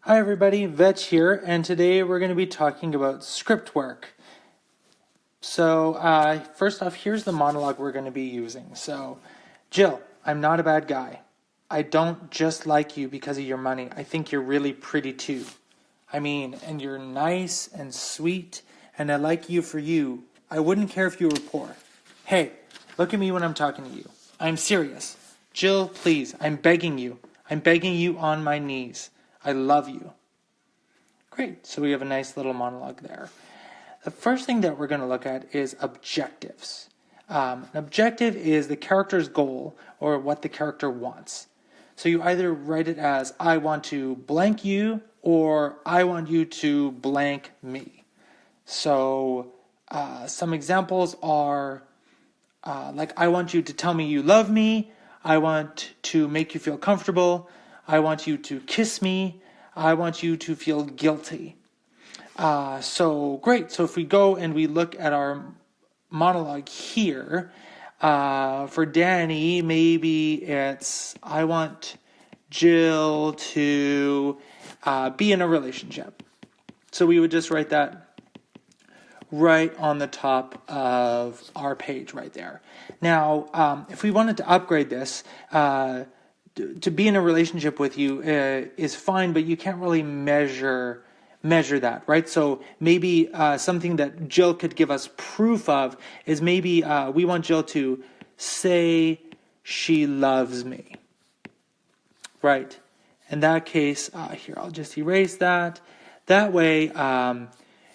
Hi everybody, Vetch here, and today we're going to be talking about script work. So first off, here's the monologue we're going to be using. So, Jill, I'm not a bad guy. I don't just like you because of your money. I think you're really pretty too. And you're nice and sweet, and I like you for you. I wouldn't care if you were poor. Hey, look at me when I'm talking to you. I'm serious. Jill, please, I'm begging you. I'm begging you on my knees. I love you. Great, so we have a nice little monologue there. The first thing that we're going to look at is objectives. An objective is the character's goal or what the character wants. So you either write it as, I want to blank you, or I want you to blank me. So some examples are like, I want you to tell me you love me, I want to make you feel comfortable, I want you to kiss me, I want you to feel guilty. So great. So if we go and we look at our monologue here, for Danny, maybe it's, I want Jill to be in a relationship. So we would just write that right on the top of our page right there. Now, if we wanted to upgrade this, to be in a relationship with you is fine, but you can't really measure that, right? So maybe something that Jill could give us proof of is maybe we want Jill to say she loves me, right? In that case, here, I'll just erase that. That way,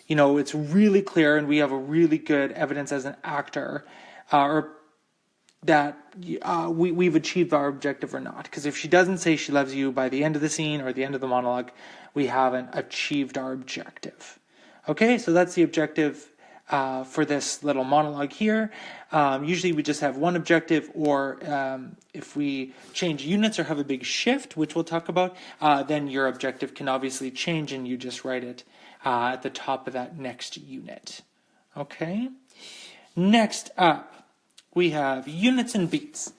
it's really clear and we have a really good evidence as an actor or that we've achieved our objective or not. Because if she doesn't say she loves you by the end of the scene or the end of the monologue, we haven't achieved our objective. Okay, so that's the objective for this little monologue here. Usually we just have one objective, or if we change units or have a big shift, which we'll talk about, then your objective can obviously change and you just write it at the top of that next unit. Okay, next up, we have units and beats.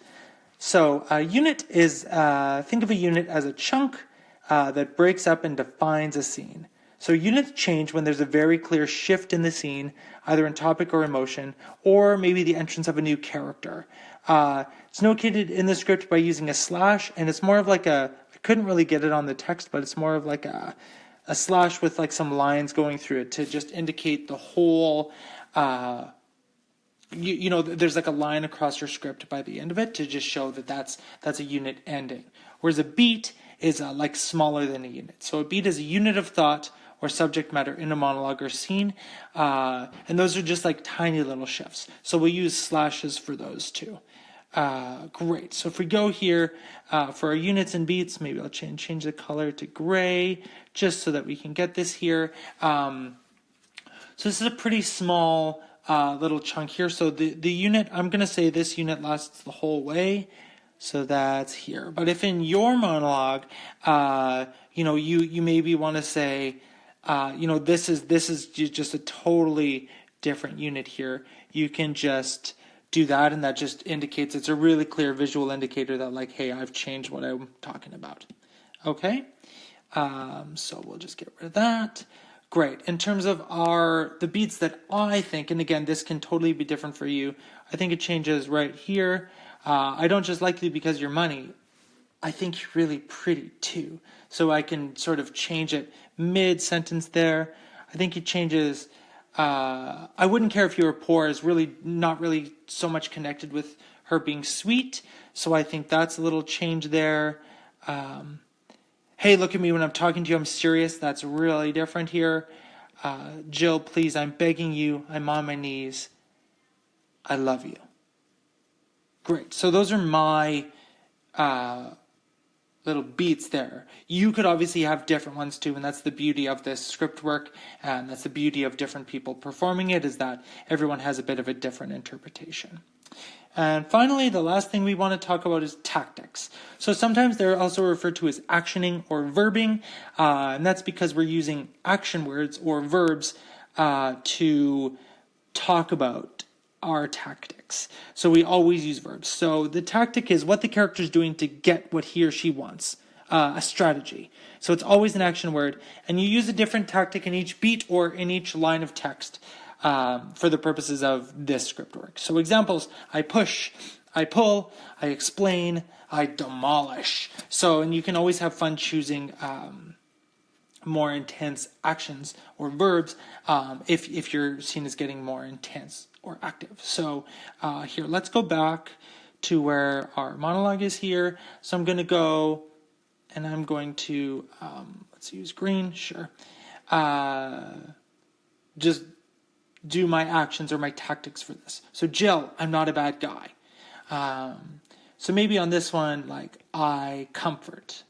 So a unit is, think of a unit as a chunk that breaks up and defines a scene. So units change when there's a very clear shift in the scene, either in topic or emotion, or maybe the entrance of a new character. It's notated in the script by using a slash, and it's more of like I couldn't really get it on the text, but it's more of like a slash with like some lines going through it to just indicate the whole there's like a line across your script by the end of it to just show that that's a unit ending. Whereas a beat is like smaller than a unit. So a beat is a unit of thought or subject matter in a monologue or scene. And those are just like tiny little shifts. So we'll use slashes for those too. Great. So if we go here for our units and beats, maybe I'll change the color to gray just so that we can get this here. So this is a pretty small little chunk here. So the unit, I'm going to say this unit lasts the whole way. So that's here. But if in your monologue, you maybe want to say, this is just a totally different unit here. You can just do that, and that just indicates, it's a really clear visual indicator that like, hey, I've changed what I'm talking about. Okay. So we'll just get rid of that. Great. In terms of the beats that I think, and again, this can totally be different for you, I think it changes right here. I don't just like you because of your money. I think you're really pretty too. So I can sort of change it mid-sentence there. I think it changes, I wouldn't care if you were poor is really not really so much connected with her being sweet. So I think that's a little change there. Hey, look at me when I'm talking to you. I'm serious. That's really different here. Jill, please, I'm begging you. I'm on my knees. I love you. Great. So those are my little beats there. You could obviously have different ones too, and that's the beauty of this script work, and that's the beauty of different people performing it, is that everyone has a bit of a different interpretation. And finally, the last thing we want to talk about is tactics. So sometimes they're also referred to as actioning or verbing, and that's because we're using action words or verbs to talk about our tactics. So we always use verbs. So the tactic is what the character is doing to get what he or she wants. a strategy. So it's always an action word, and you use a different tactic in each beat or in each line of text for the purposes of this script work. So examples: I push, I pull, I explain, I demolish. So, and you can always have fun choosing more intense actions or verbs if your scene is getting more intense or active. So here, let's go back to where our monologue is here. So I'm going to go and I'm going to, let's use green, sure. Just do my actions or my tactics for this. So Jill, I'm not a bad guy. So maybe on this one, like I comfort.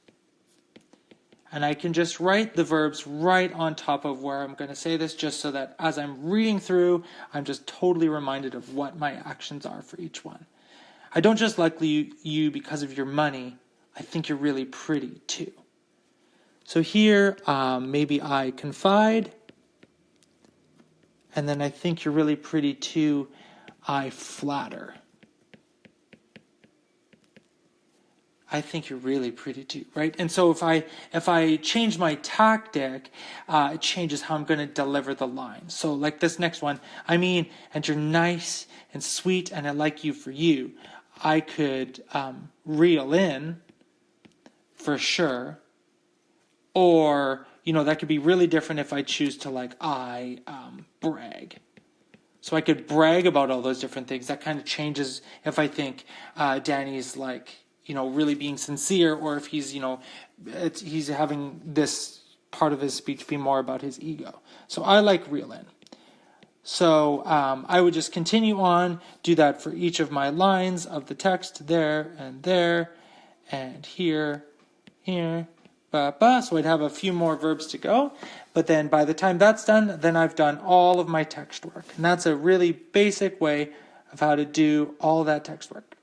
And I can just write the verbs right on top of where I'm going to say this, just so that as I'm reading through, I'm just totally reminded of what my actions are for each one. I don't just like you because of your money. I think you're really pretty too. So here, maybe I confide. And then I think you're really pretty too. I flatter. I think you're really pretty too, right? And so if I change my tactic, it changes how I'm going to deliver the line. So like this next one, I mean, and you're nice and sweet, and I like you for you. I could reel in for sure, or that could be really different if I choose to I brag. So I could brag about all those different things. That kind of changes if I think Danny's really being sincere, or if he's, he's having this part of his speech be more about his ego. So I like reel in. So I would just continue on, do that for each of my lines of the text, there, and here, so I'd have a few more verbs to go. But then by the time that's done, then I've done all of my text work. And that's a really basic way of how to do all that text work.